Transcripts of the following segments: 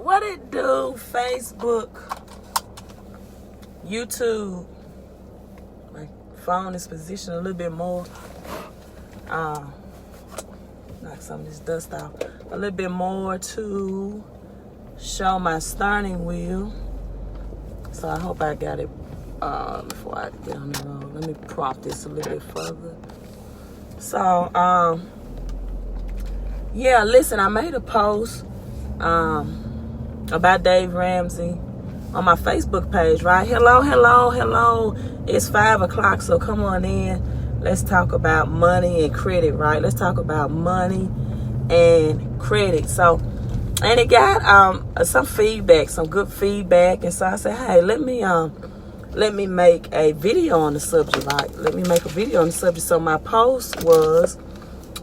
What it do? Facebook, YouTube. My phone is positioned a little bit more. Knock some of this dust off. A little bit more to show my steering wheel. So I hope I got it before I get on the road. Let me prop this a little bit further. So, yeah, listen, I made a post about Dave Ramsey on my Facebook page, right? Hello. It's 5 o'clock, so come on in. Let's talk about money and credit, right? Let's talk about money and credit. So, and it got some feedback, some good feedback. And so I said, hey, let me make a video on the subject, right? Let me make a video on the subject. So my post was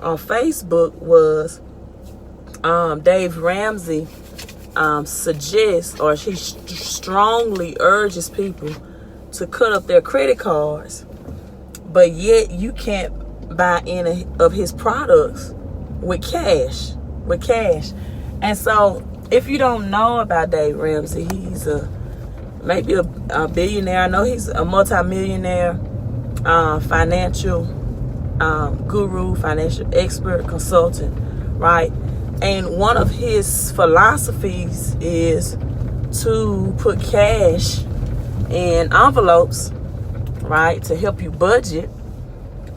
on Facebook was Dave Ramsey suggests, or he strongly urges people to cut up their credit cards, but yet you can't buy any of his products with cash. And so if you don't know about Dave Ramsey, he's maybe a billionaire. I know he's a multimillionaire, financial guru, financial expert, consultant, right? And one of his philosophies is to put cash in envelopes, right, to help you budget.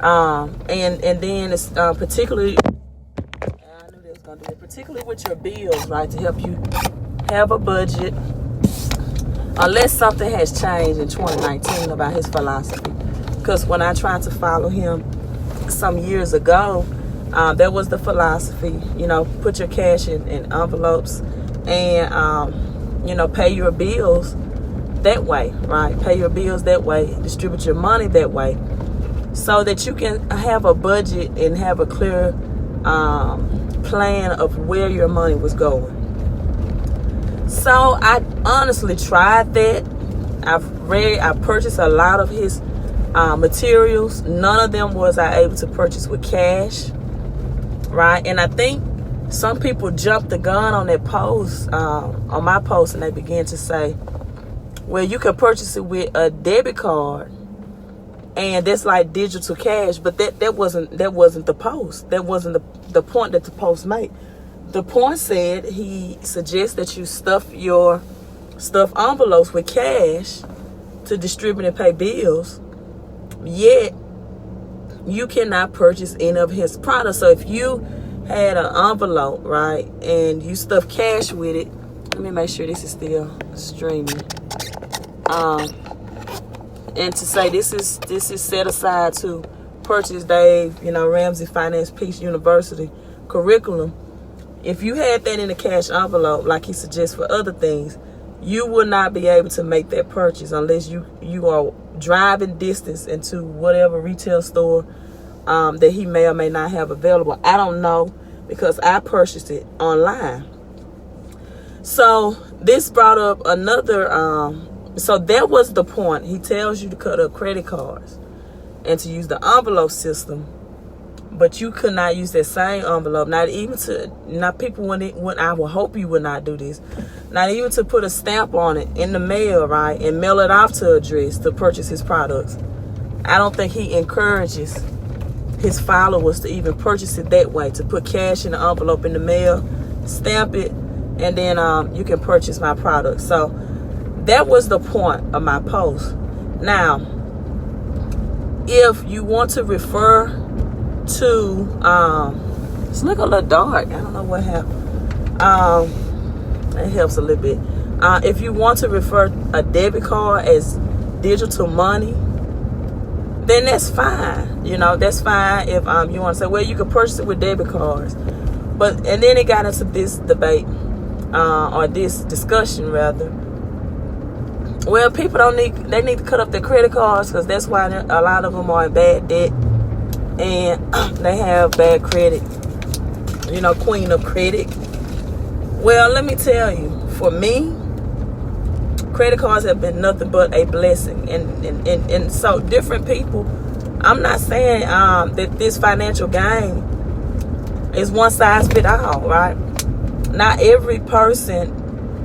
And then it's particularly, I knew they was gonna do it, particularly with your bills, right, to help you have a budget. Unless something has changed in 2019 about his philosophy. Because when I tried to follow him some years ago, that was the philosophy, put your cash in envelopes and, pay your bills that way, right? Pay your bills that way, distribute your money that way, so that you can have a budget and have a clear plan of where your money was going. So I honestly tried that. I purchased a lot of his materials. None of them was I able to purchase with cash, right? And I think some people jumped the gun on that post, on my post, and they began to say, well, you can purchase it with a debit card, and that's like digital cash. But that wasn't the post. That wasn't the point that the post made. The point said he suggests that you stuff envelopes with cash to distribute and pay bills, yet you cannot purchase any of his products. So if you had an envelope, right, and you stuff cash with it, let me make sure this is still streaming. And to say this is set aside to purchase Dave, Ramsey Finance Peace University curriculum. If you had that in a cash envelope, like he suggests for other things, you will not be able to make that purchase unless you are driving distance into whatever retail store that he may or may not have available. I don't know, because I purchased it online. So this brought up another, so that was the point. He tells you to cut up credit cards and to use the envelope system. But you could not use that same envelope, people wouldn't, I would hope you would not do this, not even to put a stamp on it in the mail, right, and mail it off to address to purchase his products. I don't think he encourages his followers to even purchase it that way, to put cash in an envelope in the mail, stamp it, and then you can purchase my products. So that was the point of my post. Now, if you want to refer to it's looking a little dark, I don't know what happened. It helps a little bit. If you want to refer a debit card as digital money, then that's fine. That's fine. If you want to say, well, you can purchase it with debit cards, and then it got into this debate, or this discussion rather. Well, people need to cut up their credit cards, because that's why a lot of them are in bad debt. And they have bad credit, queen of credit. Well, let me tell you, for me, credit cards have been nothing but a blessing. And so different people, I'm not saying that this financial gain is one size fit all, right? Not every person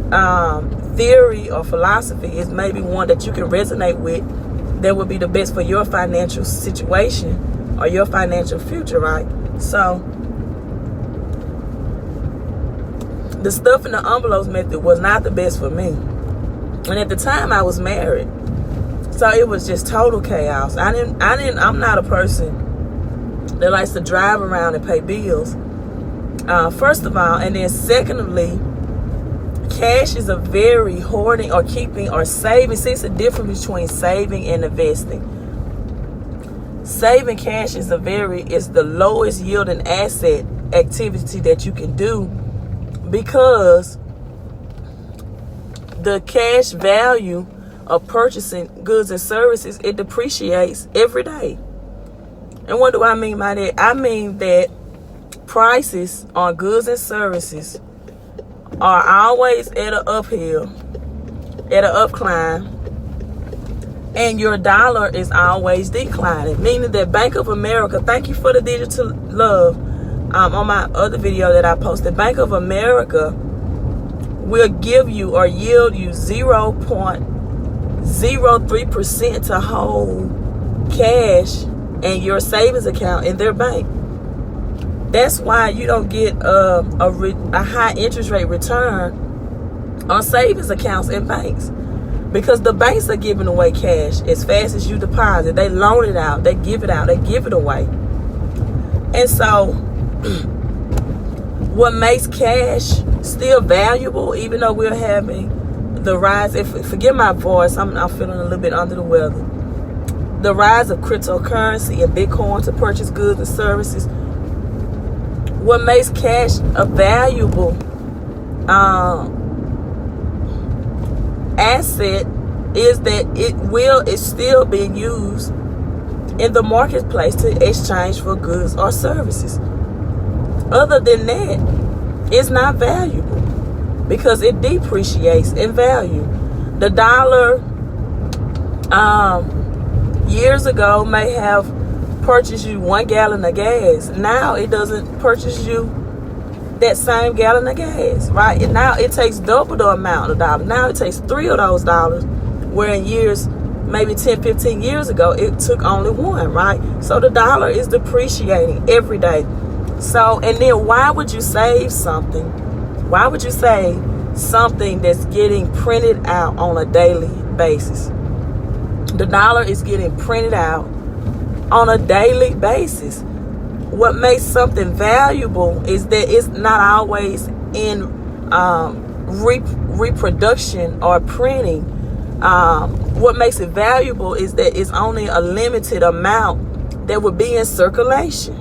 theory or philosophy is maybe one that you can resonate with, that would be the best for your financial situation or your financial future, right? So the stuff in the envelopes method was not the best for me. And at the time I was married. So it was just total chaos. I'm not a person that likes to drive around and pay bills. First of all, and then secondly, cash is a very hoarding or keeping or saving. See, it's a difference between saving and investing. Saving cash is the lowest yielding asset activity that you can do, because the cash value of purchasing goods and services, it depreciates every day. And what do I mean by that? I mean that prices on goods and services are always at an uphill, at an upclimb, and your dollar is always declining. Meaning that Bank of America, thank you for the digital love, on my other video that I posted, Bank of America will give you or yield you 0.03% to hold cash in your savings account in their bank. That's why you don't get a high interest rate return on savings accounts in banks, because the banks are giving away cash as fast as you deposit. They loan it out, they give it out, they give it away. And so what makes cash still valuable, even though we're having the rise, forgive my voice, I'm feeling a little bit under the weather, the rise of cryptocurrency and Bitcoin to purchase goods and services, what makes cash a valuable asset is that it's still being used in the marketplace to exchange for goods or services. Other than that, it's not valuable because it depreciates in value. The dollar years ago may have purchased you 1 gallon of gas. Now it doesn't purchase you that same gallon of gas, right? And now it takes double the amount of dollars. Now it takes 3 of those dollars, where in years, maybe 10, 15 years ago, it took only 1, right? So the dollar is depreciating every day. So, and then why would you save something? Why would you save something that's getting printed out on a daily basis? The dollar is getting printed out on a daily basis. What makes something valuable is that it's not always in reproduction or printing. What makes it valuable is that it's only a limited amount that would be in circulation,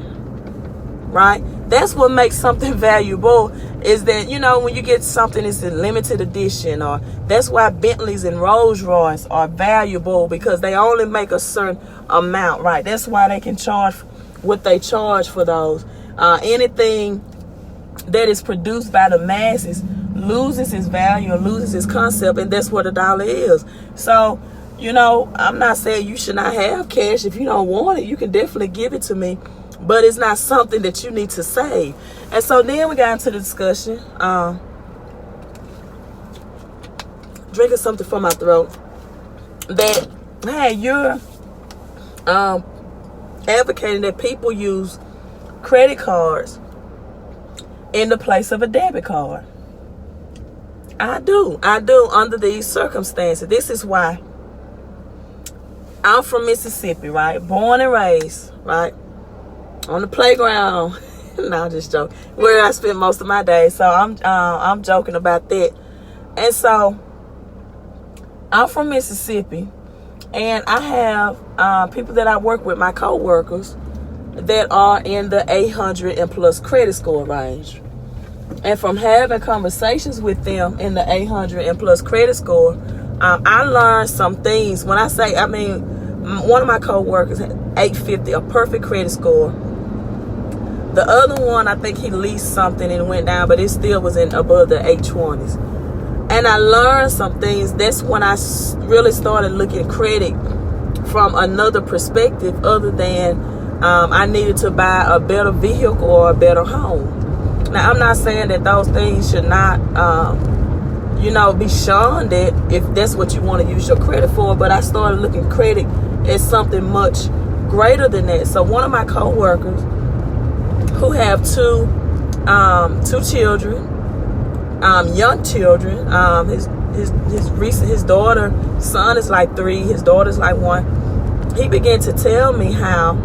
right? That's what makes something valuable, is that, you know, when you get something that's in limited edition, or that's why Bentleys and Rolls Royce are valuable, because they only make a certain amount, right? That's why they can charge what they charge for those. Anything that is produced by the masses loses its value and loses its concept, and that's what a dollar is. So, you know, I'm not saying you should not have cash. If you don't want it, you can definitely give it to me, but it's not something that you need to save. And so then we got into the discussion, drinking something from my throat, that, hey, you're advocating that people use credit cards in the place of a debit card. I do under these circumstances. This is why. I'm from Mississippi, right? Born and raised, right? On the playground. No, I'm just joking. Where I spend most of my days. So I'm joking about that. And so I'm from Mississippi, and I have people that I work with, my co-workers, that are in the 800 and plus credit score range. And from having conversations with them in the 800 and plus credit score, I learned some things. When I say, I mean, one of my co-workers had 850, a perfect credit score. The other one, I think he leased something and went down, but it still was above the 820s. And I learned some things. That's when I really started looking at credit from another perspective, other than I needed to buy a better vehicle or a better home. Now, I'm not saying that those things should not be shunned at if that's what you want to use your credit for. But I started looking credit as something much greater than that. So one of my coworkers who have two children, young children, his son is like 3, his daughter's like 1. He began to tell me how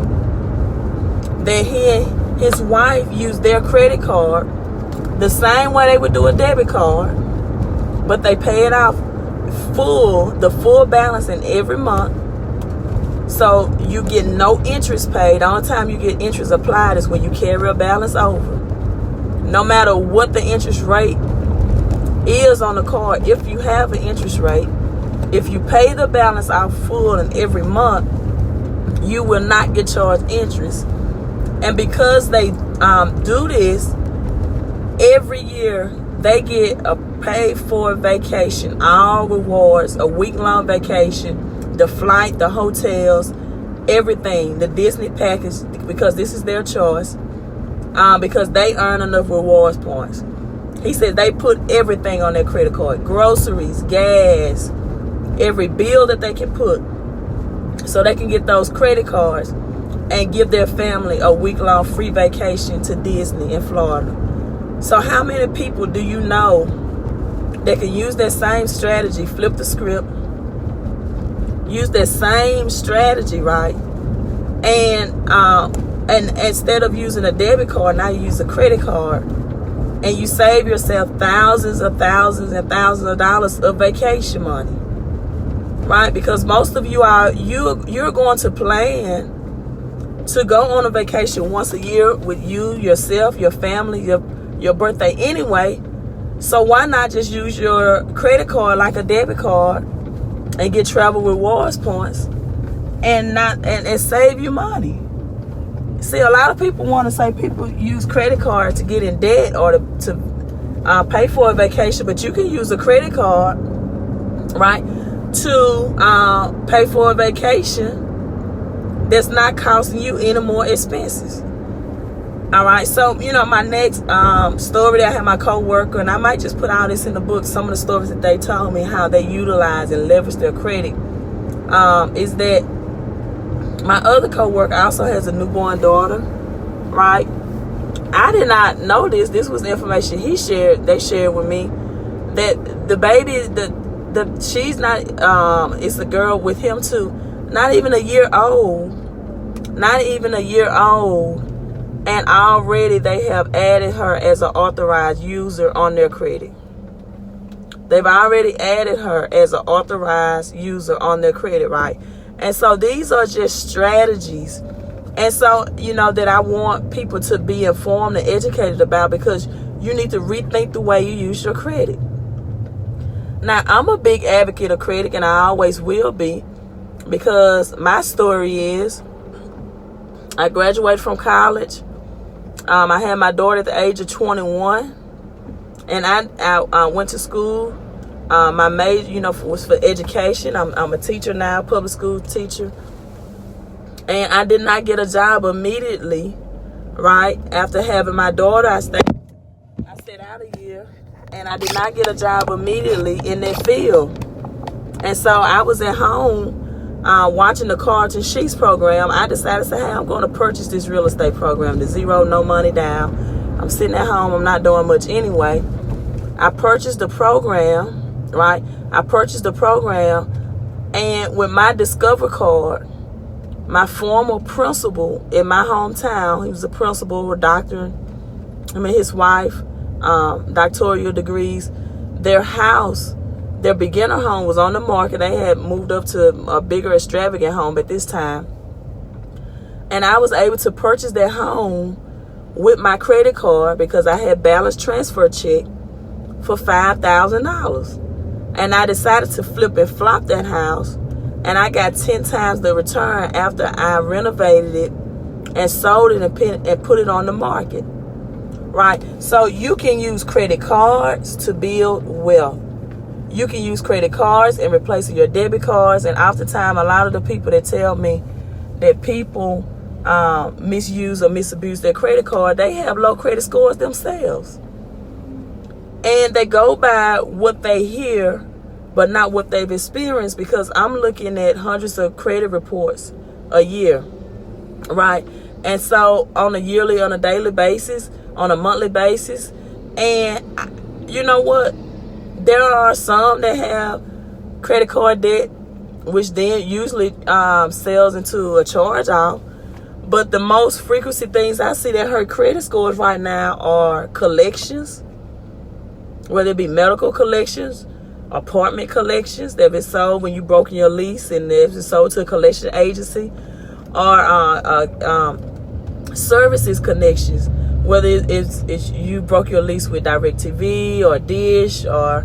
that he and his wife used their credit card the same way they would do a debit card, but they pay it off the full balance in every month. So you get no interest paid. The only time you get interest applied is when you carry a balance over. No matter what the interest rate is on the card, if you have an interest rate, if you pay the balance off full in every month, you will not get charged interest. And because they do this, every year they get a paid for vacation, all rewards, a week-long vacation, the flight, the hotels, everything, the Disney package, because this is their choice, because they earn enough rewards points. He said they put everything on their credit card, groceries, gas, every bill that they can put, so they can get those credit cards and give their family a week-long free vacation to Disney in Florida. So how many people do you know that can use that same strategy, flip the script, use that same strategy, right? And instead of using a debit card, now you use a credit card, and you save yourself thousands and thousands of dollars of vacation money, right? Because most of you're going to plan to go on a vacation once a year with you, yourself, your family, your birthday anyway. So why not just use your credit card like a debit card and get travel rewards points and save you money? See, a lot of people want to say people use credit card to get in debt or to pay for a vacation, but you can use a credit card, right, to pay for a vacation that's not costing you any more expenses. All right, so my next story that I had my co-worker, and I might just put all this in the book, some of the stories that they told me how they utilize and leverage their credit, is that my other co-worker also has a newborn daughter, right? I did not know this. This was information they shared with me, that the baby, she's not, it's a girl with him too, not even a year old, and already they have added her as an authorized user on their credit. They've already added her as an authorized user on their credit, right? And so these are just strategies. And so, that I want people to be informed and educated about, because you need to rethink the way you use your credit. Now, I'm a big advocate of credit, and I always will be, because my story is I graduated from college. I had my daughter at the age of 21, and I went to school. My major, was for education. I'm a teacher now, public school teacher. And I did not get a job immediately, right? After having my daughter, I stayed out a year, and I did not get a job immediately in that field. And so I was at home watching the Carlton Sheets program. I decided to say, hey, I'm going to purchase this real estate program, the zero, no money down. I'm sitting at home. I'm not doing much anyway. I purchased the program, right? And with my Discover card, my former principal in my hometown, he was a principal, a doctor, his wife, doctoral degrees, their house, their beginner home was on the market. They had moved up to a bigger extravagant home at this time. And I was able to purchase that home with my credit card because I had balance transfer check for $5,000. And I decided to flip and flop that house. And I got 10 times the return after I renovated it and sold it and put it on the market. Right? So you can use credit cards to build wealth. You can use credit cards and replace your debit cards. And oftentimes, a lot of the people that tell me that people misuse or misabuse their credit card, they have low credit scores themselves. And they go by what they hear, but not what they've experienced, because I'm looking at hundreds of credit reports a year, right? And so on a yearly, on a daily basis, on a monthly basis, and you know what? There are some that have credit card debt, which then usually sells into a charge off. But the most frequency things I see that hurt credit scores right now are collections, whether it be medical collections, apartment collections that have been sold when you broken your lease and they've been sold to a collection agency, or services connections, whether it's you broke your lease with DirecTV or Dish, or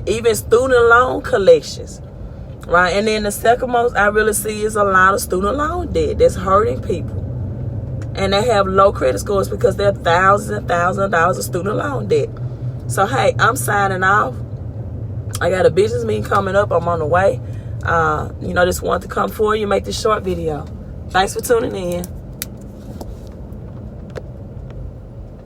even student loan collections, right? And then the second most I really see is a lot of student loan debt that's hurting people, and they have low credit scores because they're thousands and thousands of dollars of student loan debt. So hey, I'm signing off. I got a business meeting coming up. I'm on the way. Just wanted to come for you, make this short video. Thanks for tuning in.